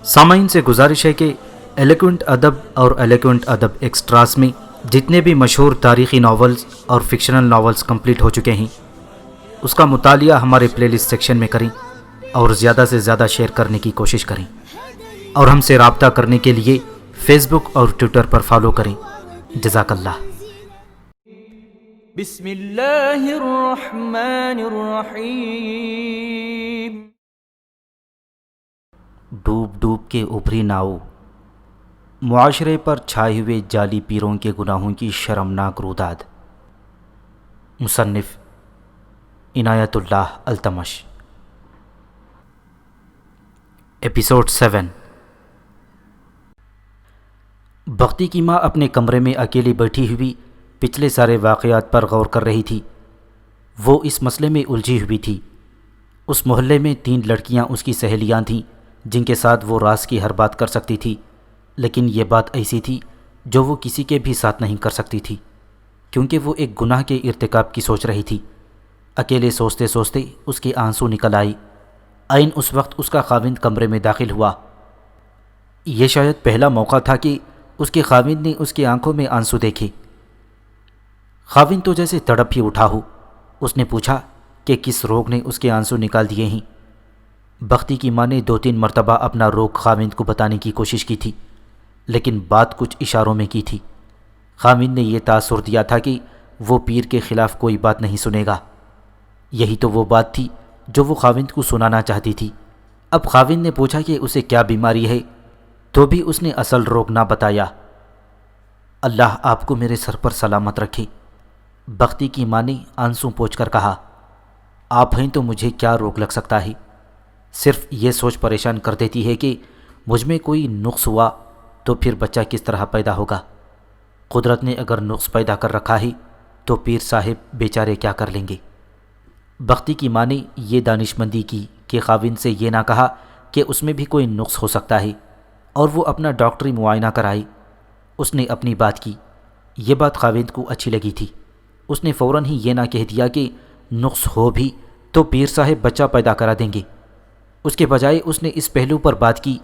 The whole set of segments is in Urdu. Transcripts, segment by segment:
سامعین سے گزارش ہے کہ ایلیکوینٹ ادب اور ایلیکوینٹ ادب ایکسٹراس میں جتنے بھی مشہور تاریخی ناولز اور فکشنل ناولز کمپلیٹ ہو چکے ہیں اس کا مطالعہ ہمارے پلے لسٹ سیکشن میں کریں اور زیادہ سے زیادہ شیئر کرنے کی کوشش کریں، اور ہم سے رابطہ کرنے کے لیے فیس بک اور ٹویٹر پر فالو کریں۔ جزاک اللہ۔ بسم اللہ الرحمن الرحیم۔ ڈوب ڈوب کے ابھری ناؤ، معاشرے پر چھائے ہوئے جعلی پیروں کے گناہوں کی شرمناک روداد۔ مصنف عنایت اللہ التمش۔ ایپیسوڈ 7۔ بختی کی ماں اپنے کمرے میں اکیلی بیٹھی ہوئی پچھلے سارے واقعات پر غور کر رہی تھی۔ وہ اس مسئلے میں الجھی ہوئی تھی۔ اس محلے میں 3 لڑکیاں اس کی سہیلیاں تھیں جن کے ساتھ وہ راز کی ہر بات کر سکتی تھی، لیکن یہ بات ایسی تھی جو وہ کسی کے بھی ساتھ نہیں کر سکتی تھی، کیونکہ وہ ایک گناہ کے ارتکاب کی سوچ رہی تھی۔ اکیلے سوچتے سوچتے اس کے آنسو نکل آئی۔ عین اس وقت اس کا خاوند کمرے میں داخل ہوا۔ یہ شاید پہلا موقع تھا کہ اس کے خاوند نے اس کی آنکھوں میں آنسو دیکھے۔ خاوند تو جیسے تڑپ ہی اٹھا ہو۔ اس نے پوچھا کہ کس روگ نے اس کے آنسو نکال دیے ہیں۔ بختی کی ماں نے 2-3 مرتبہ اپنا روگ خاوند کو بتانے کی کوشش کی تھی، لیکن بات کچھ اشاروں میں کی تھی۔ خاوند نے یہ تاثر دیا تھا کہ وہ پیر کے خلاف کوئی بات نہیں سنے گا۔ یہی تو وہ بات تھی جو وہ خاوند کو سنانا چاہتی تھی۔ اب خاوند نے پوچھا کہ اسے کیا بیماری ہے، تو بھی اس نے اصل روگ نہ بتایا۔ اللہ آپ کو میرے سر پر سلامت رکھے، بختی کی ماں نے آنسو پوچھ کر کہا۔ آپ ہیں تو مجھے کیا روگ لگ سکتا ہے؟ صرف یہ سوچ پریشان کر دیتی ہے کہ مجھ میں کوئی نقص ہوا تو پھر بچہ کس طرح پیدا ہوگا؟ قدرت نے اگر نقص پیدا کر رکھا ہے تو پیر صاحب بیچارے کیا کر لیں گے؟ بختی کی ماں نے یہ دانشمندی کی کہ خاوند سے یہ نہ کہا کہ اس میں بھی کوئی نقص ہو سکتا ہے، اور وہ اپنا ڈاکٹری معائنہ کرائے۔ اس نے اپنی بات کی۔ یہ بات خاوند کو اچھی لگی تھی۔ اس نے فوراً ہی یہ نہ کہہ دیا کہ نقص ہو بھی تو پیر صاحب بچہ پیدا کرا دیں گے۔ اس کے بجائے اس نے اس پہلو پر بات کی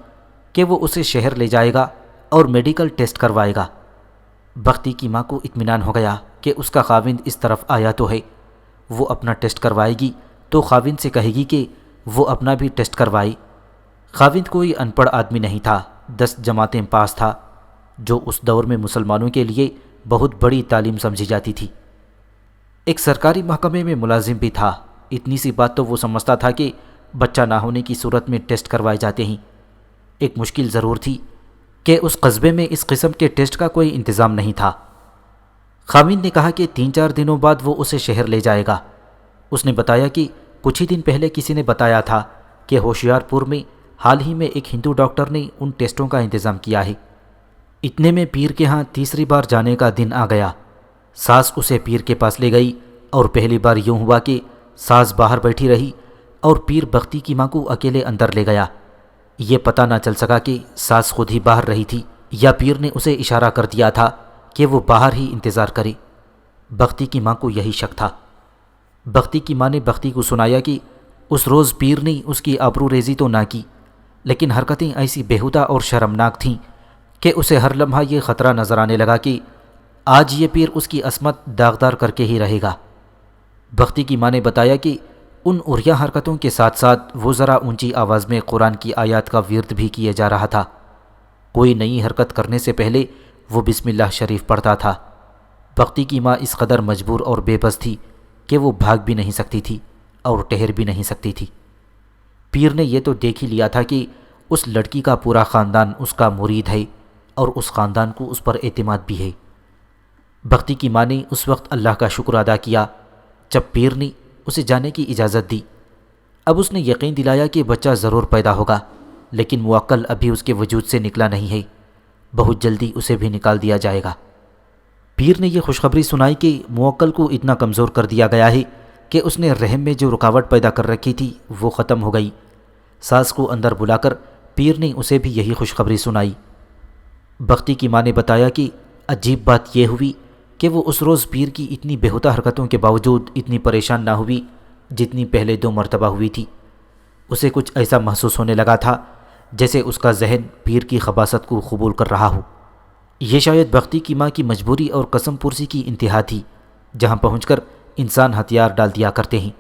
کہ وہ اسے شہر لے جائے گا اور میڈیکل ٹیسٹ کروائے گا۔ بختی کی ماں کو اطمینان ہو گیا کہ اس کا خاوند اس طرف آیا تو ہے۔ وہ اپنا ٹیسٹ کروائے گی تو خاوند سے کہے گی کہ وہ اپنا بھی ٹیسٹ کروائے۔ خاوند کوئی ان پڑھ آدمی نہیں تھا، 10 جماعتیں پاس تھا، جو اس دور میں مسلمانوں کے لیے بہت بڑی تعلیم سمجھی جاتی تھی۔ ایک سرکاری محکمے میں ملازم بھی تھا۔ اتنی سی بات تو وہ سمجھتا تھا کہ بچہ نہ ہونے کی صورت میں ٹیسٹ کروائے جاتے ہیں۔ ایک مشکل ضرور تھی کہ اس قصبے میں اس قسم کے ٹیسٹ کا کوئی انتظام نہیں تھا۔ خاوند نے کہا کہ 3-4 دنوں بعد وہ اسے شہر لے جائے گا۔ اس نے بتایا کہ کچھ ہی دن پہلے کسی نے بتایا تھا کہ ہوشیار پور میں حال ہی میں ایک ہندو ڈاکٹر نے ان ٹیسٹوں کا انتظام کیا ہے۔ اتنے میں پیر کے ہاں تیسری بار جانے کا دن آ گیا۔ ساس اسے پیر کے پاس لے گئی، اور پہلی بار یوں ہوا کہ ساس باہر بیٹھی رہی اور پیر بختی کی ماں کو اکیلے اندر لے گیا۔ یہ پتہ نہ چل سکا کہ ساس خود ہی باہر رہی تھی یا پیر نے اسے اشارہ کر دیا تھا کہ وہ باہر ہی انتظار کرے۔ بختی کی ماں کو یہی شک تھا۔ بختی کی ماں نے بختی کو سنایا کہ اس روز پیر نے اس کی آبرو ریزی تو نہ کی، لیکن حرکتیں ایسی بیہودہ اور شرمناک تھیں کہ اسے ہر لمحہ یہ خطرہ نظر آنے لگا کہ آج یہ پیر اس کی عصمت داغدار کر کے ہی رہے گا۔ بختی کی ماں نے بتایا کہ ان عریاں حرکتوں کے ساتھ ساتھ وہ ذرا اونچی آواز میں قرآن کی آیات کا ورد بھی کیے جا رہا تھا۔ کوئی نئی حرکت کرنے سے پہلے وہ بسم اللہ شریف پڑھتا تھا۔ بختی کی ماں اس قدر مجبور اور بے بس تھی کہ وہ بھاگ بھی نہیں سکتی تھی اور ٹہر بھی نہیں سکتی تھی۔ پیر نے یہ تو دیکھ ہی لیا تھا کہ اس لڑکی کا پورا خاندان اس کا مرید ہے اور اس خاندان کو اس پر اعتماد بھی ہے۔ بختی کی ماں نے اس وقت اللہ کا شکر ادا کیا جب پیر نے اسے جانے کی اجازت دی۔ اب اس نے یقین دلایا کہ بچہ ضرور پیدا ہوگا، لیکن موکل ابھی اس کے وجود سے نکلا نہیں ہے، بہت جلدی اسے بھی نکال دیا جائے گا۔ پیر نے یہ خوشخبری سنائی کہ موکل کو اتنا کمزور کر دیا گیا ہے کہ اس نے رحم میں جو رکاوٹ پیدا کر رکھی تھی وہ ختم ہو گئی۔ ساس کو اندر بلا کر پیر نے اسے بھی یہی خوشخبری سنائی۔ بختی کی ماں نے بتایا کہ عجیب بات یہ ہوئی کہ وہ اس روز پیر کی اتنی بیہودہ حرکتوں کے باوجود اتنی پریشان نہ ہوئی جتنی پہلے 2 مرتبہ ہوئی تھی۔ اسے کچھ ایسا محسوس ہونے لگا تھا جیسے اس کا ذہن پیر کی خباثت کو قبول کر رہا ہو۔ یہ شاید بختی کی ماں کی مجبوری اور قسم پرسی کی انتہا تھی، جہاں پہنچ کر انسان ہتھیار ڈال دیا کرتے ہیں۔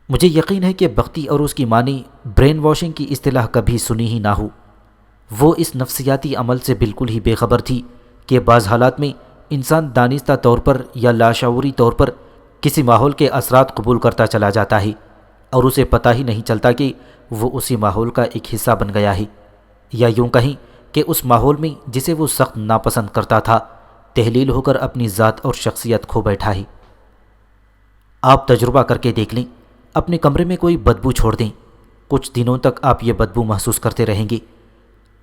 مجھے یقین ہے کہ بختی اور اس کی ماں نے برین واشنگ کی اصطلاح کبھی سنی ہی نہ ہو۔ وہ اس نفسیاتی عمل سے بالکل ہی بے خبر تھی کہ بعض حالات میں انسان دانستہ طور پر یا لاشعوری طور پر کسی ماحول کے اثرات قبول کرتا چلا جاتا ہے اور اسے پتہ ہی نہیں چلتا کہ وہ اسی ماحول کا ایک حصہ بن گیا ہے، یا یوں کہیں کہ اس ماحول میں جسے وہ سخت ناپسند کرتا تھا تحلیل ہو کر اپنی ذات اور شخصیت کھو بیٹھا ہے۔ آپ تجربہ کر کے دیکھ لیں، اپنے کمرے میں کوئی بدبو چھوڑ دیں، کچھ دنوں تک آپ یہ بدبو محسوس کرتے رہیں گے۔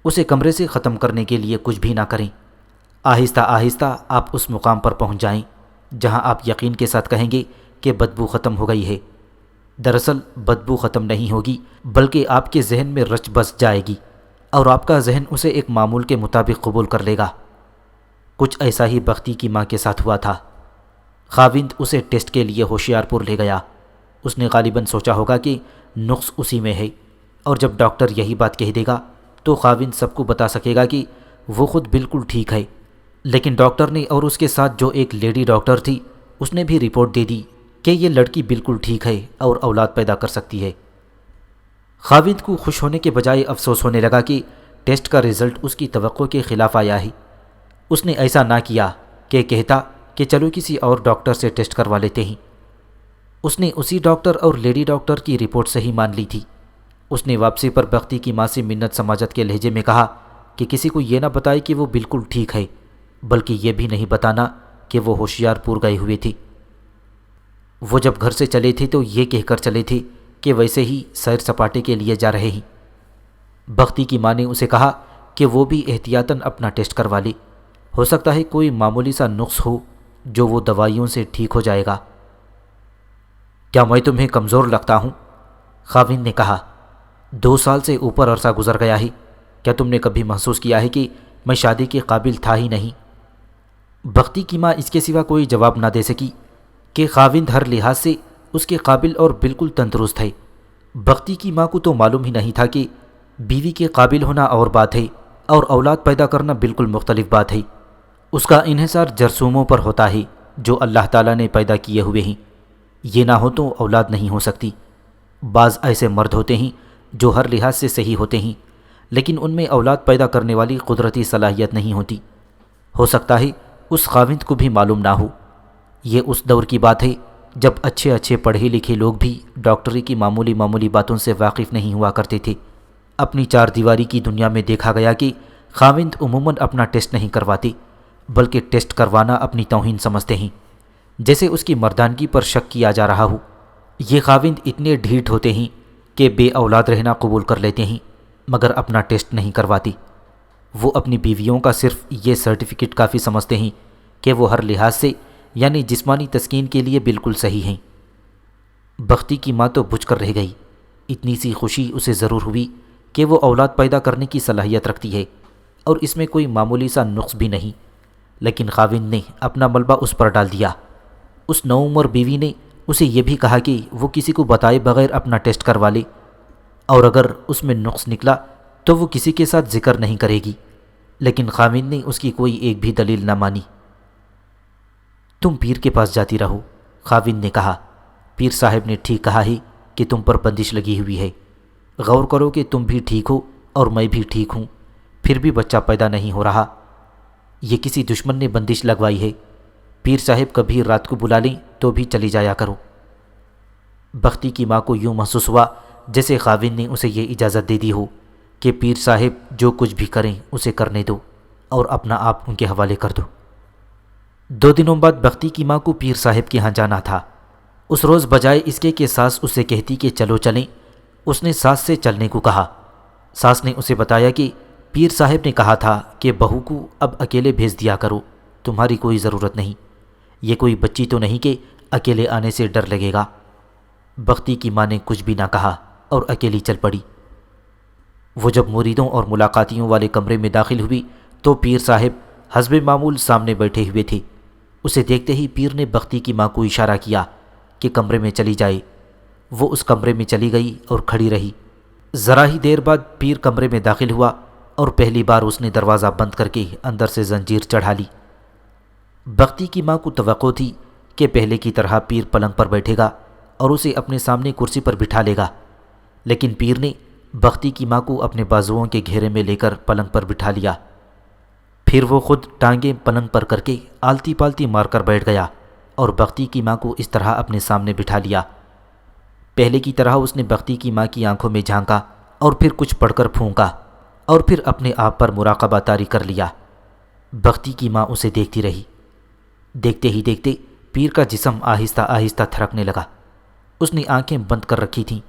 اسے کمرے سے ختم کرنے کے لیے کچھ بھی نہ کریں، آہستہ آہستہ آپ اس مقام پر پہنچ جائیں جہاں آپ یقین کے ساتھ کہیں گے کہ بدبو ختم ہو گئی ہے۔ دراصل بدبو ختم نہیں ہوگی، بلکہ آپ کے ذہن میں رچ بس جائے گی اور آپ کا ذہن اسے ایک معمول کے مطابق قبول کر لے گا۔ کچھ ایسا ہی بختی کی ماں کے ساتھ ہوا تھا۔ خاوند اسے ٹیسٹ کے لیے ہوشیار پور لے گیا۔ اس نے غالباً سوچا ہوگا کہ نقص اسی میں ہے، اور جب ڈاکٹر یہی بات کہہ دے گا تو خاوند سب کو بتا سکے گا کہ وہ خود بالکل ٹھیک ہے۔ لیکن ڈاکٹر نے اور اس کے ساتھ جو ایک لیڈی ڈاکٹر تھی، اس نے بھی رپورٹ دے دی کہ یہ لڑکی بالکل ٹھیک ہے اور اولاد پیدا کر سکتی ہے۔ خاوند کو خوش ہونے کے بجائے افسوس ہونے لگا کہ ٹیسٹ کا رزلٹ اس کی توقع کے خلاف آیا ہے۔ اس نے ایسا نہ کیا کہ کہتا کہ چلو کسی اور ڈاکٹر سے ٹیسٹ کروا لیتے ہیں۔ اس نے اسی ڈاکٹر اور لیڈی ڈاکٹر کی رپورٹ صحیح مان لی تھی۔ اس نے واپسی پر بختی کی ماں سے منت سماجت کے لہجے میں کہا کہ کسی کو یہ نہ بتائے کہ وہ بالکل ٹھیک ہے، بلکہ یہ بھی نہیں بتانا کہ وہ ہوشیار پور گئے ہوئے تھی۔ وہ جب گھر سے چلے تھے تو یہ کہہ کر چلے تھے کہ ویسے ہی سیر سپاٹے کے لیے جا رہے ہیں۔ بختی کی ماں نے اسے کہا کہ وہ بھی احتیاطاً اپنا ٹیسٹ کروا لے، ہو سکتا ہے کوئی معمولی سا نقص ہو جو وہ دوائیوں سے ٹھیک ہو جائے گا۔ کیا میں تمہیں کمزور لگتا ہوں؟ خاوند نے کہا، 2 سال سے اوپر عرصہ گزر گیا ہے، کیا تم نے کبھی محسوس کیا ہے کہ میں شادی کے قابل تھا ہی نہیں؟ بختی کی ماں اس کے سوا کوئی جواب نہ دے سکی کہ خاوند ہر لحاظ سے اس کے قابل اور بالکل تندرست ہے۔ بختی کی ماں کو تو معلوم ہی نہیں تھا کہ بیوی کے قابل ہونا اور بات ہے اور اولاد پیدا کرنا بالکل مختلف بات ہے۔ اس کا انحصار جرثوموں پر ہوتا ہے جو اللہ تعالیٰ نے پیدا کیے ہوئے ہیں۔ یہ نہ ہو تو اولاد نہیں ہو سکتی۔ بعض ایسے مرد ہوتے ہیں جو ہر لحاظ سے صحیح ہوتے ہیں، لیکن ان میں اولاد پیدا کرنے والی قدرتی صلاحیت نہیں ہوتی۔ ہو سکتا ہے اس خاوند کو بھی معلوم نہ ہو۔ یہ اس دور کی بات ہے جب اچھے پڑھے لکھے لوگ بھی ڈاکٹری کی معمولی باتوں سے واقف نہیں ہوا کرتے تھے۔ اپنی 4 دیواری کی دنیا میں دیکھا گیا کہ خاوند عموماً اپنا ٹیسٹ نہیں کرواتے، بلکہ ٹیسٹ کروانا اپنی توہین سمجھتے ہیں، جیسے اس کی مردانگی پر شک کیا جا رہا ہو۔ یہ خاوند اتنے ڈھیٹ ہوتے ہیں کہ بے اولاد رہنا قبول کر لیتے ہیں، مگر اپنا ٹیسٹ نہیں کرواتے۔ وہ اپنی بیویوں کا صرف یہ سرٹیفکیٹ کافی سمجھتے ہیں کہ وہ ہر لحاظ سے یعنی جسمانی تسکین کے لیے بالکل صحیح ہیں۔ بختی کی ماں تو بجھ کر رہ گئی۔ اتنی سی خوشی اسے ضرور ہوئی کہ وہ اولاد پیدا کرنے کی صلاحیت رکھتی ہے اور اس میں کوئی معمولی سا نقص بھی نہیں، لیکن خاوند نے اپنا ملبہ اس پر ڈال دیا۔ اس نوعمر بیوی نے اسے یہ بھی کہا کہ وہ کسی کو بتائے بغیر اپنا ٹیسٹ کروا لے، اور اگر اس میں نقص نکلا تو وہ کسی کے ساتھ ذکر نہیں کرے گی، لیکن خاوند نے اس کی کوئی ایک بھی دلیل نہ مانی۔ تم پیر کے پاس جاتی رہو، خاوند نے کہا۔ پیر صاحب نے ٹھیک کہا ہے کہ تم پر بندش لگی ہوئی ہے۔ غور کرو کہ تم بھی ٹھیک ہو اور میں بھی ٹھیک ہوں، پھر بھی بچہ پیدا نہیں ہو رہا۔ یہ کسی دشمن نے بندش لگوائی ہے۔ پیر صاحب کبھی رات کو بلا لیں تو بھی چلی جایا کرو۔ بختی کی ماں کو یوں محسوس ہوا جیسے خاوند نے اسے یہ اجازت دے دی ہو کہ پیر صاحب جو کچھ بھی کریں اسے کرنے دو اور اپنا آپ ان کے حوالے کر دو۔ 2 دنوں بعد بختی کی ماں کو پیر صاحب کے ہاں جانا تھا۔ اس روز بجائے اس کے کہ ساس اسے کہتی کہ چلو چلیں، اس نے ساس سے چلنے کو کہا۔ ساس نے اسے بتایا کہ پیر صاحب نے کہا تھا کہ بہو کو اب اکیلے بھیج دیا کرو، تمہاری کوئی ضرورت نہیں، یہ کوئی بچی تو نہیں کہ اکیلے آنے سے ڈر لگے گا۔ بختی کی ماں نے کچھ بھی نہ کہا اور اکیلی چل پڑی۔ وہ جب مریدوں اور ملاقاتیوں والے کمرے میں داخل ہوئی تو پیر صاحب حسب معمول سامنے بیٹھے ہوئے تھے۔ اسے دیکھتے ہی پیر نے بختی کی ماں کو اشارہ کیا کہ کمرے میں چلی جائے۔ وہ اس کمرے میں چلی گئی اور کھڑی رہی۔ ذرا ہی دیر بعد پیر کمرے میں داخل ہوا اور پہلی بار اس نے دروازہ بند کر کے اندر سے زنجیر چڑھا لی۔ بختی کی ماں کو توقع تھی کہ پہلے کی طرح پیر پلنگ پر بیٹھے گا اور اسے اپنے سامنے کرسی پر بٹھا لے گا، لیکن پیر نے بختی کی ماں کو اپنے بازوؤں کے گھیرے میں لے کر پلنگ پر بٹھا لیا۔ پھر وہ خود ٹانگیں پلنگ پر کر کے آلتی پالتی مار کر بیٹھ گیا اور بختی کی ماں کو اس طرح اپنے سامنے بٹھا لیا۔ پہلے کی طرح اس نے بختی کی ماں کی آنکھوں میں جھانکا اور پھر کچھ پڑھ کر پھونکا اور پھر اپنے آپ پر مراقبہ طاری کر لیا۔ بختی کی ماں اسے دیکھتی رہی۔ دیکھتے ہی دیکھتے پیر کا جسم آہستہ آہستہ تھرکنے لگا۔ اس نے آنکھیں بند کر رکھی تھیں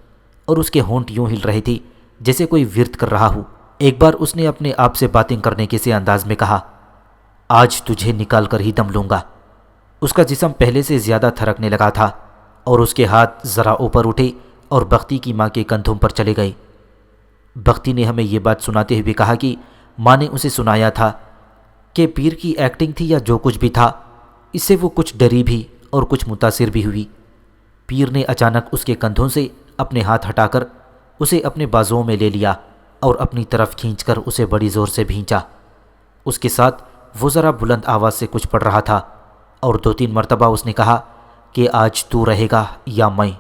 اور اس کے ہونٹ یوں ہل رہے تھے جیسے کوئی ورد کر رہا ہو۔ ایک بار اس نے اپنے آپ سے باتیں کرنے کے سے انداز میں کہا، آج تجھے نکال کر ہی دم لوں گا۔ اس کا جسم پہلے سے زیادہ تھرکنے لگا تھا اور اس کے ہاتھ ذرا اوپر اٹھے اور بختی کی ماں کے کندھوں پر چلے گئے۔ بختی نے ہمیں یہ بات سناتے ہوئے کہا کہ ماں نے اسے سنایا تھا کہ پیر کی ایکٹنگ تھی یا جو کچھ بھی تھا، اس سے وہ کچھ ڈری بھی اور کچھ متاثر بھی ہوئی۔ پیر نے اچانک اس کے کندھوں سے اپنے ہاتھ ہٹا کر اسے اپنے بازوؤں میں لے لیا اور اپنی طرف کھینچ کر اسے بڑی زور سے بھینچا۔ اس کے ساتھ وہ ذرا بلند آواز سے کچھ پڑھ رہا تھا اور 2-3 مرتبہ اس نے کہا کہ آج تو رہے گا یا میں۔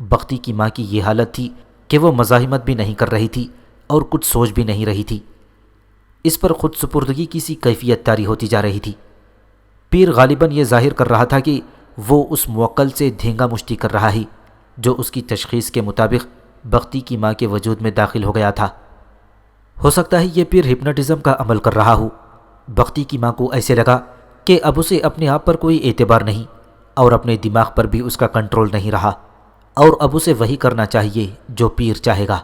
بختی کی ماں کی یہ حالت تھی کہ وہ مزاحمت بھی نہیں کر رہی تھی اور کچھ سوچ بھی نہیں رہی تھی۔ اس پر خود سپردگی کی سی کیفیت طاری ہوتی جا رہی تھی۔ پیر غالباً یہ ظاہر کر رہا تھا کہ وہ اس موکل سے دھینگا مشتی کر رہا ہے جو اس کی تشخیص کے مطابق بختی کی ماں کے وجود میں داخل ہو گیا تھا۔ ہو سکتا ہے یہ پیر ہپناٹزم کا عمل کر رہا ہو۔ بختی کی ماں کو ایسے لگا کہ اب اسے اپنے آپ پر کوئی اعتبار نہیں اور اپنے دماغ پر بھی اس کا کنٹرول نہیں رہا، اور اب اسے وہی کرنا چاہیے جو پیر چاہے گا۔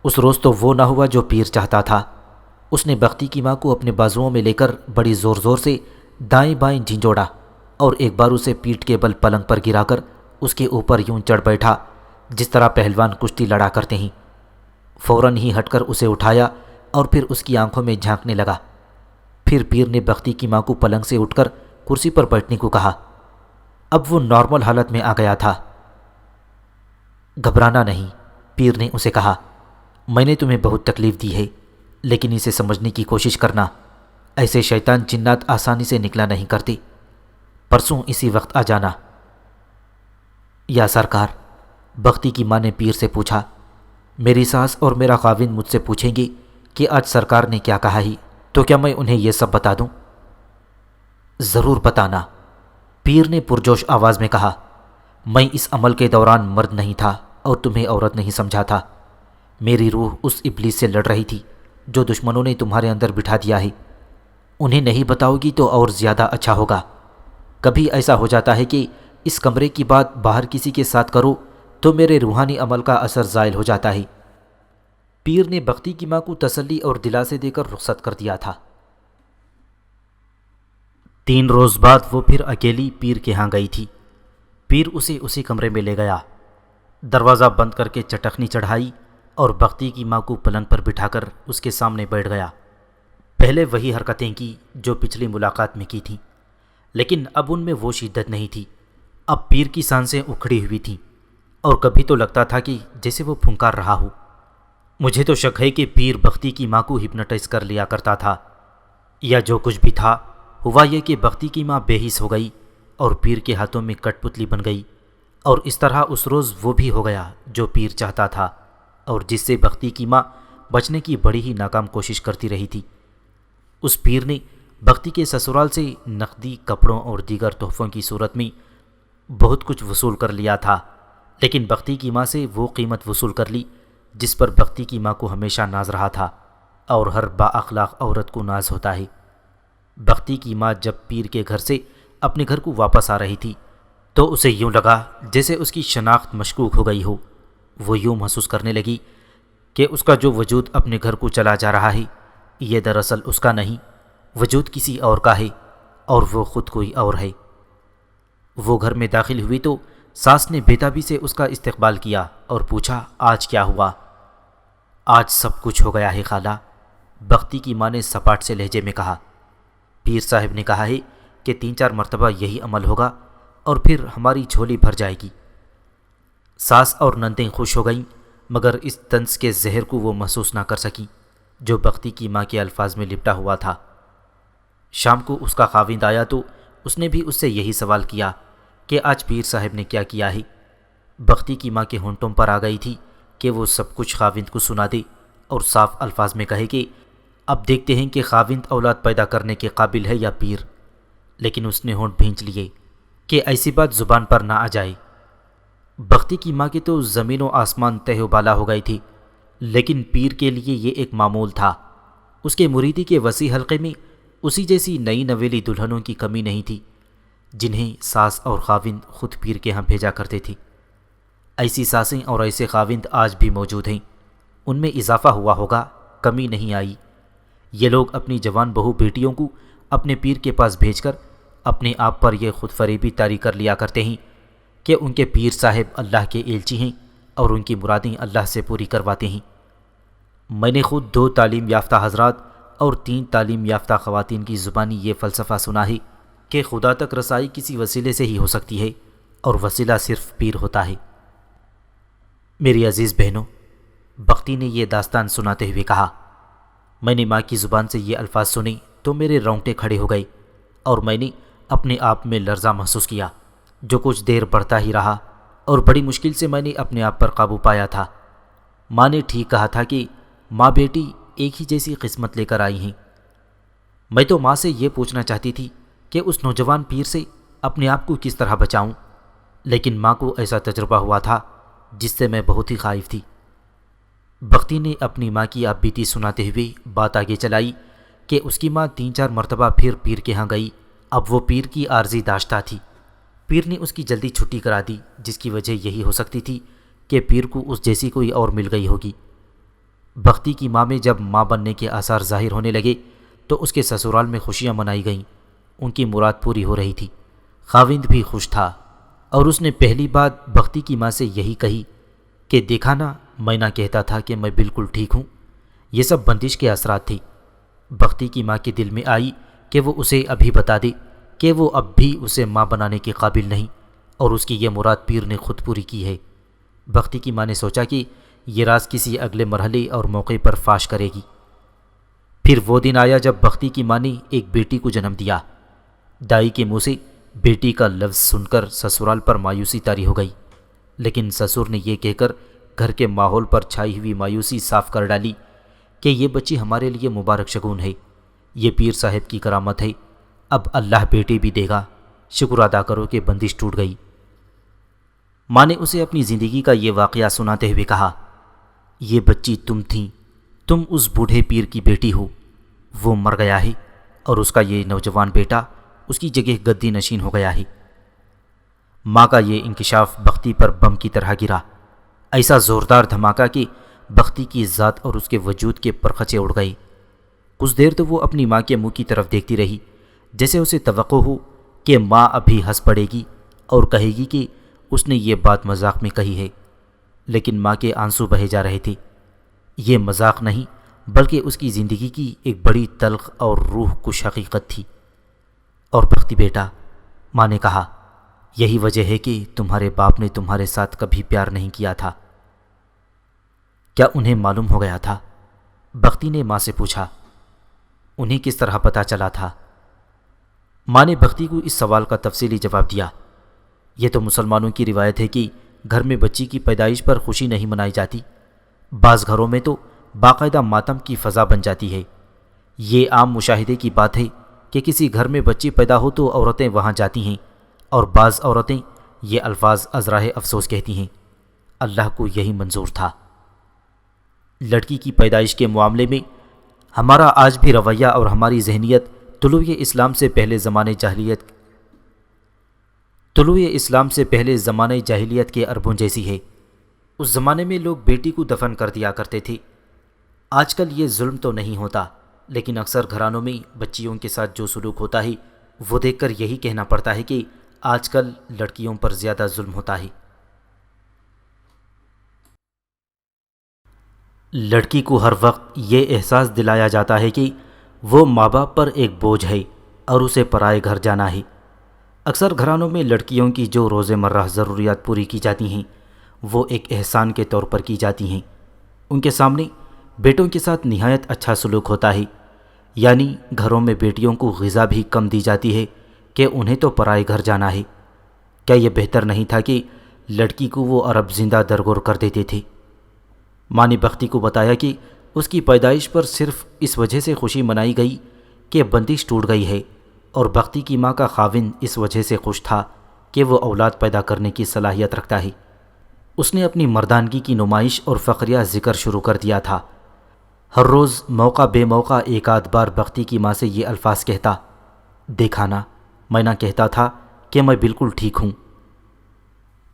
اس روز تو وہ نہ ہوا جو پیر چاہتا تھا۔ اس نے بختی کی ماں کو اپنے بازوؤں میں لے کر بڑی زور زور سے دائیں بائیں جھنجھوڑا اور ایک بار اسے پیٹھ کے بل پلنگ پر گرا کر اس کے اوپر یوں چڑھ بیٹھا جس طرح پہلوان کشتی لڑا کرتے ہیں۔ فوراً ہی ہٹ کر اسے اٹھایا اور پھر اس کی آنکھوں میں جھانکنے لگا۔ پھر پیر نے بختی کی ماں کو پلنگ سے اٹھ کر کرسی پر بیٹھنے کو کہا۔ اب وہ نارمل حالت میں آ گیا تھا۔ گھبرانا نہیں، پیر نے اسے کہا، میں نے تمہیں بہت تکلیف دی ہے، لیکن اسے سمجھنے کی کوشش کرنا۔ ایسے شیطان جنات آسانی سے نکلا نہیں کرتے۔ پرسوں اسی وقت آ جانا۔ یا سرکار، بختی کی ماں نے پیر سے پوچھا، میری ساس اور میرا خاوند مجھ سے پوچھیں گے کہ آج سرکار نے کیا کہا ہی، تو کیا میں انہیں یہ سب بتا دوں؟ ضرور بتانا، پیر نے پرجوش آواز میں کہا۔ میں اس عمل کے دوران مرد نہیں تھا اور تمہیں عورت نہیں سمجھا تھا۔ میری روح اس ابلیس سے لڑ رہی تھی جو دشمنوں نے تمہارے اندر بٹھا دیا ہے۔ انہیں نہیں بتاؤ گی تو اور زیادہ اچھا ہوگا۔ کبھی ایسا ہو جاتا ہے کہ اس کمرے کی بات باہر کسی کے ساتھ کرو تو میرے روحانی عمل کا اثر زائل ہو جاتا ہے۔ پیر نے بختی کی ماں کو تسلی اور دلاسے دے کر رخصت کر دیا تھا۔ 3 روز بعد وہ پھر اکیلی پیر کے ہاں گئی تھی۔ پیر اسے اسی کمرے میں لے گیا، دروازہ بند کر کے چٹخنی چڑھائی اور بختی کی ماں کو پلنگ پر بٹھا کر اس کے سامنے بیٹھ گیا۔ پہلے وہی حرکتیں کی جو پچھلی ملاقات میں کی تھیں، لیکن اب ان میں وہ شدت نہیں تھی۔ اب پیر کی سانسیں اکھڑی ہوئی تھیں اور کبھی تو لگتا تھا کہ جیسے وہ پھنکار رہا ہو۔ مجھے تو شک ہے کہ پیر بختی کی ماں کو ہپنوٹائز کر لیا کرتا تھا، یا جو کچھ بھی تھا ہوا یہ کہ بختی کی ماں بے حس ہو گئی اور پیر کے ہاتھوں میں کٹ پتلی بن گئی، اور اس طرح اس روز وہ بھی ہو گیا جو پیر چاہتا تھا اور جس سے بختی کی ماں بچنے کی بڑی ہی ناکام کوشش کرتی رہی تھی۔ اس پیر نے بختی کے سسرال سے نقدی، کپڑوں اور دیگر تحفوں کی صورت میں بہت کچھ وصول کر لیا تھا، لیکن بختی کی ماں سے وہ قیمت وصول کر لی جس پر بختی کی ماں کو ہمیشہ ناز رہا تھا، اور ہر با اخلاق عورت کو ناز ہوتا ہے۔ بختی کی ماں جب پیر کے گھر سے اپنے گھر کو واپس آ رہی تھی تو اسے یوں لگا جیسے اس کی شناخت مشکوک ہو گئی ہو۔ وہ یوں محسوس کرنے لگی کہ اس کا جو وجود اپنے گھر کو چلا جا رہا ہے یہ دراصل اس کا نہیں، وجود کسی اور کا ہے، اور وہ خود کوئی اور ہے۔ وہ گھر میں داخل ہوئی تو ساس نے بےتابی سے اس کا استقبال کیا اور پوچھا، آج کیا ہوا؟ آج سب کچھ ہو گیا ہے خالہ، بختی کی ماں نے سپاٹ سے لہجے میں کہا۔ پیر صاحب نے کہا ہے کہ 3-4 مرتبہ یہی عمل ہوگا اور پھر ہماری جھولی بھر جائے گی۔ ساس اور نندیں خوش ہو گئیں مگر اس طنز کے زہر کو وہ محسوس نہ کر سکی جو بختی کی ماں کے الفاظ میں لپٹا ہوا تھا۔ شام کو اس کا خاوند آیا تو اس نے بھی اس سے یہی سوال کیا کہ آج پیر صاحب نے کیا کیا ہے۔ بختی کی ماں کے ہونٹوں پر آ گئی تھی کہ وہ سب کچھ خاوند کو سنا دے اور صاف الفاظ میں کہے کہ اب دیکھتے ہیں کہ خاوند اولاد پیدا کرنے کے قابل ہے یا پیر، لیکن اس نے ہونٹ بھینچ لیے کہ ایسی بات زبان پر نہ آ جائے۔ بختی کی ماں کے تو زمین و آسمان تہ و بالا ہو گئی تھی، لیکن پیر کے لیے یہ ایک معمول تھا۔ اس کے مریدی کے وسیع حلقے میں اسی جیسی نئی نویلی دلہنوں کی کمی نہیں تھی جنہیں ساس اور خاوند خود پیر کے ہاں بھیجا کرتے تھے۔ ایسی ساسیں اور ایسے خاوند آج بھی موجود ہیں، ان میں اضافہ ہوا ہوگا، کمی نہیں آئی۔ یہ لوگ اپنی جوان بہو بیٹیوں کو اپنے پیر کے پاس بھیج کر اپنے آپ پر یہ خود فریبی طاری کر لیا کرتے ہیں کہ ان کے پیر صاحب اللہ کے ایلچی ہیں اور ان کی مرادیں اللہ سے پوری کرواتے ہیں۔ میں نے خود 2 تعلیم یافتہ حضرات اور 3 تعلیم یافتہ خواتین کی زبانی یہ فلسفہ سنا ہے کہ خدا تک رسائی کسی وسیلے سے ہی ہو سکتی ہے اور وسیلہ صرف پیر ہوتا ہے۔ میری عزیز بہنوں، بختی نے یہ داستان سناتے ہوئے کہا، میں نے ماں کی زبان سے یہ الفاظ سنے تو میرے رونگٹے کھڑے ہو گئے اور میں نے اپنے آپ میں لرزہ محسوس کیا جو کچھ دیر بڑھتا ہی رہا اور بڑی مشکل سے میں نے اپنے آپ پر قابو پایا تھا۔ ماں نے ٹھیک کہا تھا کہ ماں بیٹی ایک ہی جیسی قسمت لے کر آئی ہیں۔ میں تو ماں سے یہ پوچھنا چاہتی تھی کہ اس نوجوان پیر سے اپنے آپ کو کس طرح بچاؤں، لیکن ماں کو ایسا تجربہ ہوا تھا جس سے میں بہت ہی خائف تھی۔ بختی نے اپنی ماں کی آپ بیتی سناتے ہوئے بات آگے چلائی کہ اس کی ماں 3-4 مرتبہ پھر پیر کے ہاں گئی۔ اب وہ پیر کی عارضی داشتہ تھی۔ پیر نے اس کی جلدی چھٹی کرا دی، جس کی وجہ یہی ہو سکتی تھی کہ پیر کو اس جیسی کوئی اور مل گئی ہوگی۔ بختی کی ماں میں جب ماں بننے کے آثار ظاہر ہونے لگے تو اس کے سسرال میں خوشیاں منائی گئیں۔ ان کی مراد پوری ہو رہی تھی، خاوند بھی خوش تھا، اور اس نے پہلی بات بختی کی ماں سے یہی کہی کہ دیکھا نا، میں نہ کہتا تھا کہ میں بالکل ٹھیک ہوں۔ یہ سب بندش کے اثرات تھی۔ بختی کی ماں کے دل میں آئی کہ وہ اسے ابھی بتا دے کہ وہ اب بھی اسے ماں بنانے کے قابل نہیں، اور اس کی یہ مراد پیر نے خود پوری کی ہے۔ بختی کی ماں نے سوچا کہ یہ راز کسی اگلے مرحلے اور موقع پر فاش کرے گی۔ پھر وہ دن آیا جب بختی کی ماں نے ایک بیٹی کو جنم دیا۔ دائی کے منہ سے بیٹی کا لفظ سن کر سسرال پر مایوسی طاری ہو گئی، لیکن سسر نے یہ کہہ کر گھر کے ماحول پر چھائی ہوئی مایوسی صاف کر ڈالی کہ یہ بچی ہمارے لیے مبارک شگون ہے، یہ پیر صاحب کی کرامت ہے، اب اللہ بیٹی بھی دے گا، شکر ادا کرو کہ بندش ٹوٹ گئی۔ ماں نے اسے اپنی زندگی کا یہ واقعہ سناتے ہوئے کہا، یہ بچی تم تھیں، تم اس بوڑھے پیر کی بیٹی ہو، وہ مر گیا ہے اور اس کا یہ نوجوان بیٹا اس کی جگہ گدی نشین ہو گیا ہے۔ ماں کا یہ انکشاف بختی پر بم کی طرح گرا، ایسا زوردار دھماکہ کہ بختی کی ذات اور اس کے وجود کے پرخچے اڑ گئے۔ کچھ دیر تو وہ اپنی ماں کے منہ کی طرف دیکھتی رہی، جیسے اسے توقع ہو کہ ماں ابھی ہنس پڑے گی اور کہے گی کہ اس نے یہ بات مذاق میں کہی ہے، لیکن ماں کے آنسو بہے جا رہے تھے۔ یہ مذاق نہیں بلکہ اس کی زندگی کی ایک بڑی تلخ اور روح کش حقیقت تھی۔ اور بختی بیٹا، ماں نے کہا، یہی وجہ ہے کہ تمہارے باپ نے تمہارے ساتھ کبھی پیار نہیں کیا تھا۔ کیا انہیں معلوم ہو گیا تھا؟ بختی نے ماں سے پوچھا۔ انہیں کس طرح پتہ چلا تھا؟ ماں نے بختی کو اس سوال کا تفصیلی جواب دیا۔ یہ تو مسلمانوں کی روایت ہے کہ گھر میں بچی کی پیدائش پر خوشی نہیں منائی جاتی، بعض گھروں میں تو باقاعدہ ماتم کی فضا بن جاتی ہے۔ یہ عام مشاہدے کی بات ہے کہ کسی گھر میں بچی پیدا ہو تو عورتیں وہاں جاتی ہیں، اور بعض عورتیں یہ الفاظ ازراہ افسوس کہتی ہیں۔ اللہ کو یہی منظور تھا۔ لڑکی کی پیدائش کے معاملے میں ہمارا آج بھی رویہ اور ہماری ذہنیت طلوع اسلام سے پہلے زمانے جاہلیت کے عربوں جیسی ہے۔ اس زمانے میں لوگ بیٹی کو دفن کر دیا کرتے تھے۔ آج کل یہ ظلم تو نہیں ہوتا، لیکن اکثر گھرانوں میں بچیوں کے ساتھ جو سلوک ہوتا ہے وہ دیکھ کر یہی کہنا پڑتا ہے کہ آج کل لڑکیوں پر زیادہ ظلم ہوتا ہے۔ لڑکی کو ہر وقت یہ احساس دلایا جاتا ہے کہ وہ ماں باپ پر ایک بوجھ ہے اور اسے پرائے گھر جانا ہے۔ اکثر گھرانوں میں لڑکیوں کی جو روزمرہ ضروریات پوری کی جاتی ہیں وہ ایک احسان کے طور پر کی جاتی ہیں۔ ان کے سامنے بیٹوں کے ساتھ نہایت اچھا سلوک ہوتا ہے، یعنی گھروں میں بیٹیوں کو غذا بھی کم دی جاتی ہے کہ انہیں تو پرائے گھر جانا ہے۔ کیا یہ بہتر نہیں تھا کہ لڑکی کو وہ عرب زندہ درگور کر دیتے تھے؟ ماں نے بختی کو بتایا کہ اس کی پیدائش پر صرف اس وجہ سے خوشی منائی گئی کہ بندش ٹوٹ گئی ہے، اور بختی کی ماں کا خاوند اس وجہ سے خوش تھا کہ وہ اولاد پیدا کرنے کی صلاحیت رکھتا ہے۔ اس نے اپنی مردانگی کی نمائش اور فخریہ ذکر شروع کر دیا تھا۔ ہر روز موقع بے موقع ایک آدھ بار بختی کی ماں سے یہ الفاظ کہتا، دیکھا نا، میں نہ کہتا تھا کہ میں بالکل ٹھیک ہوں۔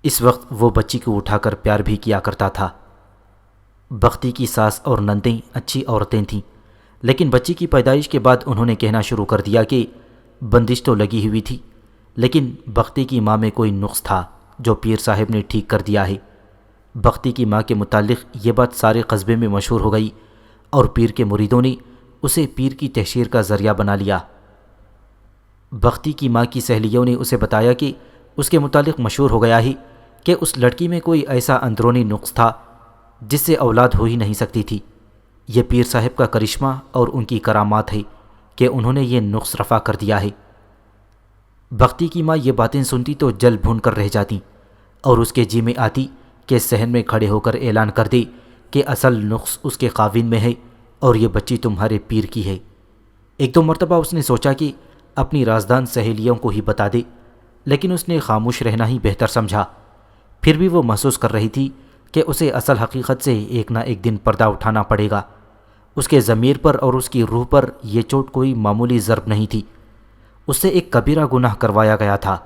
اس وقت وہ بچی کو اٹھا کر پیار بھی کیا کرتا تھا۔ بختی کی ساس اور نندیں اچھی عورتیں تھیں، لیکن بچی کی پیدائش کے بعد انہوں نے کہنا شروع کر دیا کہ بندش تو لگی ہوئی تھی، لیکن بختی کی ماں میں کوئی نقص تھا جو پیر صاحب نے ٹھیک کر دیا ہے۔ بختی کی ماں کے متعلق یہ بات سارے قصبے میں مشہور ہو گئی، اور پیر کے مریدوں نے اسے پیر کی تحشیر کا ذریعہ بنا لیا۔ بختی کی ماں کی سہیلیوں نے اسے بتایا کہ اس کے متعلق مشہور ہو گیا ہے کہ اس لڑکی میں کوئی ایسا اندرونی نقص تھا جس سے اولاد ہو ہی نہیں سکتی تھی۔ یہ پیر صاحب کا کرشمہ اور ان کی کرامات ہے کہ انہوں نے یہ نقص رفع کر دیا ہے۔ بختی کی ماں یہ باتیں سنتی تو جل بھون کر رہ جاتی، اور اس کے جی میں آتی کہ صحن میں کھڑے ہو کر اعلان کر دے کہ اصل نقص اس کے خاوند میں ہے اور یہ بچی تمہارے پیر کی ہے۔ ایک دو مرتبہ اس نے سوچا کہ اپنی رازدان سہیلیوں کو ہی بتا دے، لیکن اس نے خاموش رہنا ہی بہتر سمجھا۔ پھر بھی وہ محسوس کر رہی تھی کہ اسے اصل حقیقت سے ایک نہ ایک دن پردہ اٹھانا پڑے گا۔ اس کے ضمیر پر اور اس کی روح پر یہ چوٹ کوئی معمولی ضرب نہیں تھی، اس سے ایک کبیرہ گناہ کروایا گیا تھا۔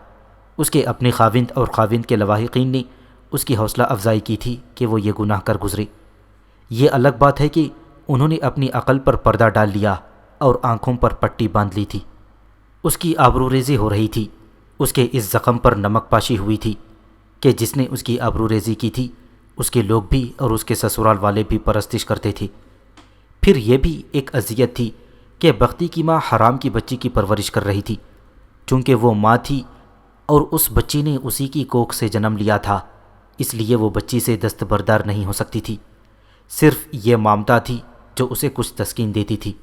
اس کے اپنے خاوند اور خاوند کے لواحقین نے اس کی حوصلہ افزائی کی تھی کہ وہ یہ گناہ کر گزرے۔ یہ الگ بات ہے کہ انہوں نے اپنی عقل پر پردہ ڈال لیا اور آنکھوں پر پٹی باندھ لی تھی۔ اس کی آبرو ریزی ہو رہی تھی، اس کے اس زخم پر نمک پاشی ہوئی تھی کہ جس نے اس کی آبرو ریزی کی تھی اس کے لوگ بھی اور اس کے سسرال والے بھی پرستش کرتے تھے۔ پھر یہ بھی ایک اذیت تھی کہ بختی کی ماں حرام کی بچی کی پرورش کر رہی تھی، چونکہ وہ ماں تھی اور اس بچی نے اسی کی کوکھ سے جنم لیا تھا، اس لیے وہ بچی سے دستبردار نہیں ہو سکتی تھی۔ صرف یہ مامتا تھی جو اسے کچھ تسکین دیتی تھی۔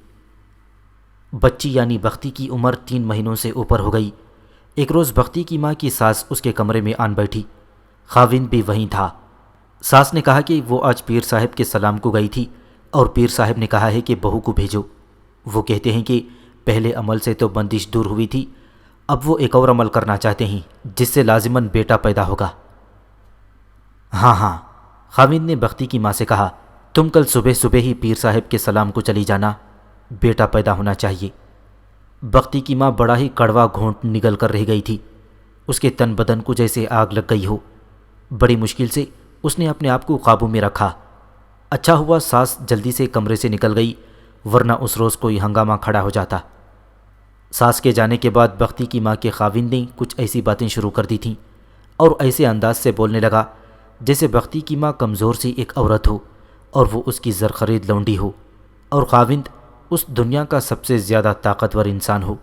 بچی یعنی بختی کی عمر 3 مہینوں سے اوپر ہو گئی۔ ایک روز بختی کی ماں کی ساس اس کے کمرے میں آن بیٹھی، خاوند بھی وہیں تھا۔ ساس نے کہا کہ وہ آج پیر صاحب کے سلام کو گئی تھی اور پیر صاحب نے کہا ہے کہ بہو کو بھیجو۔ وہ کہتے ہیں کہ پہلے عمل سے تو بندش دور ہوئی تھی، اب وہ ایک اور عمل کرنا چاہتے ہیں جس سے لازماً بیٹا پیدا ہوگا۔ ہاں ہاں، خاوند نے بختی کی ماں سے کہا، تم کل صبح صبح ہی پیر صاحب کے سلام کو چلی جانا، بیٹا پیدا ہونا چاہیے۔ بختی کی ماں بڑا ہی کڑوا گھونٹ نگل کر رہ گئی تھی، اس کے تن بدن کو جیسے آگ لگ گئی ہو۔ بڑی مشکل سے اس نے اپنے آپ کو قابو میں رکھا۔ اچھا ہوا ساس جلدی سے کمرے سے نکل گئی، ورنہ اس روز کوئی ہنگامہ کھڑا ہو جاتا۔ ساس کے جانے کے بعد بختی کی ماں کے خاوند نے کچھ ایسی باتیں شروع کر دی تھیں اور ایسے انداز سے بولنے لگا جیسے بختی کی ماں کمزور سی ایک عورت ہو اور وہ اس کی زرخرید لونڈی ہو، اور خاوند اس دنیا کا سب سے زیادہ طاقتور انسان ہو۔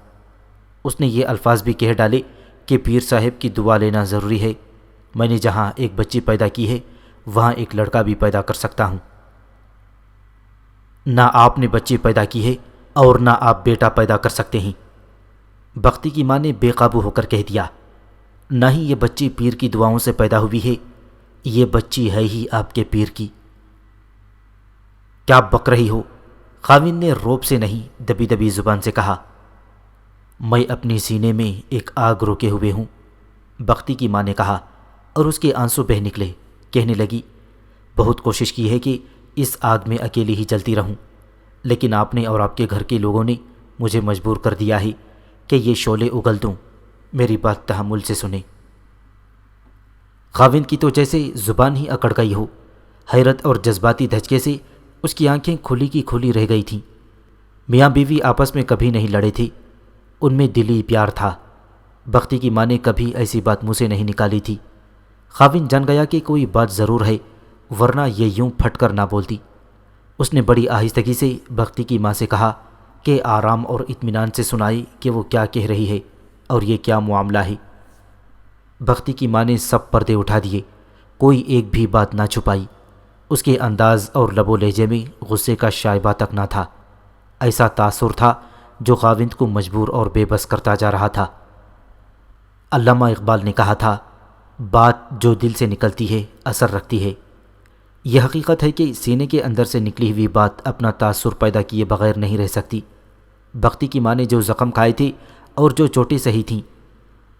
اس نے یہ الفاظ بھی کہہ ڈالے کہ پیر صاحب کی دعا لینا ضروری ہے، میں نے جہاں ایک بچی پیدا کی ہے وہاں ایک لڑکا بھی پیدا کر سکتا ہوں۔ نہ آپ نے بچی پیدا کی ہے اور نہ آپ بیٹا پیدا کر سکتے ہیں، بختی کی ماں نے بے قابو ہو کر کہہ دیا۔ نہ ہی یہ بچی پیر کی دعاؤں سے پیدا ہوئی ہے، یہ بچی ہے ہی آپ کے پیر کی۔ کیا بک رہی ہو؟ خاوند نے روب سے نہیں دبی دبی زبان سے کہا۔ میں اپنی سینے میں ایک آگ روکے ہوئے ہوں، بختی کی ماں نے کہا، اور اس کے آنسو بہہ نکلے۔ کہنے لگی، بہت کوشش کی ہے کہ اس آگ میں اکیلی ہی جلتی رہوں، لیکن آپ نے اور آپ کے گھر کے لوگوں نے مجھے مجبور کر دیا ہے کہ یہ شعلے اگل دوں، میری بات تحمل سے سنیں۔ خاوند کی تو جیسے زبان ہی اکڑ گئی ہو، حیرت اور جذباتی دھچکے سے اس کی آنکھیں کھلی کی کھلی رہ گئی تھیں۔ میاں بیوی آپس میں کبھی نہیں لڑے تھے، ان میں دلی پیار تھا۔ بختی کی ماں نے کبھی ایسی بات منہ سے نہیں نکالی تھی۔ خاوند جان گیا کہ کوئی بات ضرور ہے، ورنہ یہ یوں پھٹ کر نہ بولتی۔ اس نے بڑی آہستگی سے بختی کی ماں سے کہا کہ آرام اور اطمینان سے سنائی کہ وہ کیا کہہ رہی ہے اور یہ کیا معاملہ ہے۔ بختی کی ماں نے سب پردے اٹھا دیے، کوئی ایک بھی بات نہ چھپائی۔ اس کے انداز اور لب و لہجے میں غصے کا شائبہ تک نہ تھا۔ ایسا تاثر تھا جو خاوند کو مجبور اور بے بس کرتا جا رہا تھا۔ علامہ اقبال نے کہا تھا، بات جو دل سے نکلتی ہے اثر رکھتی ہے۔ یہ حقیقت ہے کہ سینے کے اندر سے نکلی ہوئی بات اپنا تاثر پیدا کیے بغیر نہیں رہ سکتی۔ بختی کی ماں نے جو زخم کھائے تھے اور جو چوٹیں سہی تھیں،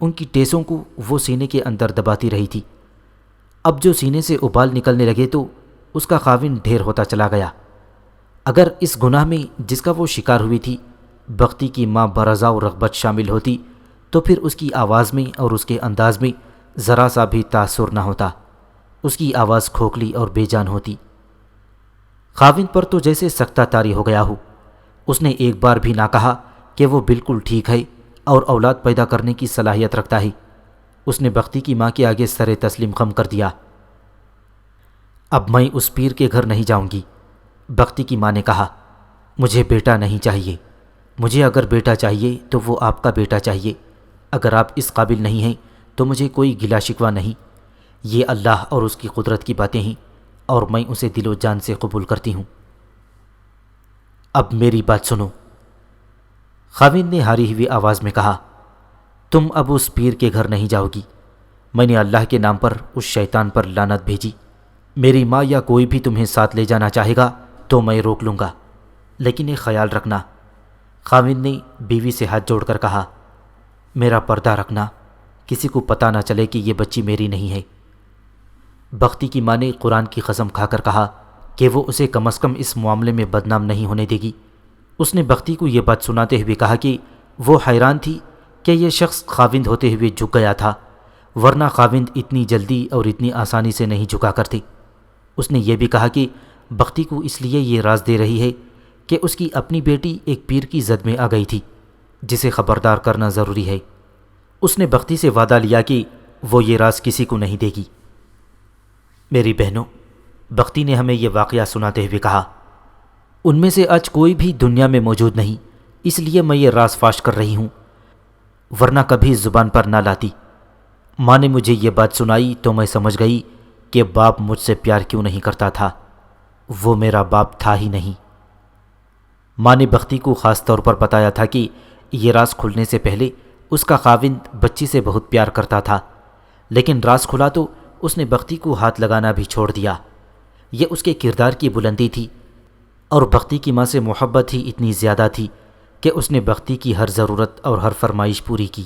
ان کی ٹیسوں کو وہ سینے کے اندر دباتی رہی تھی۔ اب جو سینے سے ابال نکلنے لگے تو اس کا خاوند ڈھیر ہوتا چلا گیا۔ اگر اس گناہ میں جس کا وہ شکار ہوئی تھی بختی کی ماں برضا و رغبت شامل ہوتی تو پھر اس کی آواز میں اور اس کے انداز میں ذرا سا بھی تاثر نہ ہوتا، اس کی آواز کھوکھلی اور بے جان ہوتی۔ خاوند پر تو جیسے سکتہ طاری ہو گیا ہو۔ اس نے ایک بار بھی نہ کہا کہ وہ بالکل ٹھیک ہے اور اولاد پیدا کرنے کی صلاحیت رکھتا ہے۔ اس نے بختی کی ماں کے آگے سر تسلیم خم کر دیا۔ اب میں اس پیر کے گھر نہیں جاؤں گی۔ بختی کی ماں نے کہا، مجھے بیٹا نہیں چاہیے۔ مجھے اگر بیٹا چاہیے تو وہ آپ کا بیٹا چاہیے۔ اگر آپ اس قابل نہیں ہیں تو مجھے کوئی گلا شکوہ نہیں۔ یہ اللہ اور اس کی قدرت کی باتیں ہیں اور میں اسے دل و جان سے قبول کرتی ہوں۔ اب میری بات سنو۔ خاوند نے ہاری ہوئی آواز میں کہا، تم اب اس پیر کے گھر نہیں جاؤ گی۔ میں نے اللہ کے نام پر اس شیطان پر لعنت بھیجی۔ میری ماں یا کوئی بھی تمہیں ساتھ لے جانا چاہے گا تو میں روک لوں گا، لیکن ایک خیال رکھنا۔ خاوند نے بیوی سے ہاتھ جوڑ کر کہا، میرا پردہ رکھنا، کسی کو پتہ نہ چلے کہ یہ بچی میری نہیں ہے۔ بختی کی ماں نے قرآن کی قسم کھا کر کہا کہ وہ اسے کم از کم اس معاملے میں بدنام نہیں ہونے دے گی۔ اس نے بختی کو یہ بات سناتے ہوئے کہا کہ وہ حیران تھی کہ یہ شخص خاوند ہوتے ہوئے جھک گیا تھا، ورنہ خاوند اتنی جلدی اور اتنی آسانی سے نہیں جھکا کرتے۔ اس نے یہ بھی کہا کہ بختی کو اس لیے یہ راز دے رہی ہے کہ اس کی اپنی بیٹی ایک پیر کی زد میں آ گئی تھی جسے خبردار کرنا ضروری ہے۔ اس نے بختی سے وعدہ لیا کہ وہ یہ راز کسی کو نہیں دے گی۔ میری بہنوں، بختی نے ہمیں یہ واقعہ سناتے ہوئے کہا، ان میں سے آج کوئی بھی دنیا میں موجود نہیں، اس لیے میں یہ راز فاش کر رہی ہوں، ورنہ کبھی زبان پر نہ لاتی۔ ماں نے مجھے یہ بات سنائی تو میں سمجھ گئی کہ باپ مجھ سے پیار کیوں نہیں کرتا تھا، وہ میرا باپ تھا ہی نہیں۔ ماں نے بختی کو خاص طور پر بتایا تھا کہ یہ راز کھلنے سے پہلے اس کا خاوند بچی سے بہت پیار کرتا تھا، لیکن راز کھلا تو اس نے بختی کو ہاتھ لگانا بھی چھوڑ دیا۔ یہ اس کے کردار کی بلندی تھی، اور بختی کی ماں سے محبت ہی اتنی زیادہ تھی کہ اس نے بختی کی ہر ضرورت اور ہر فرمائش پوری کی۔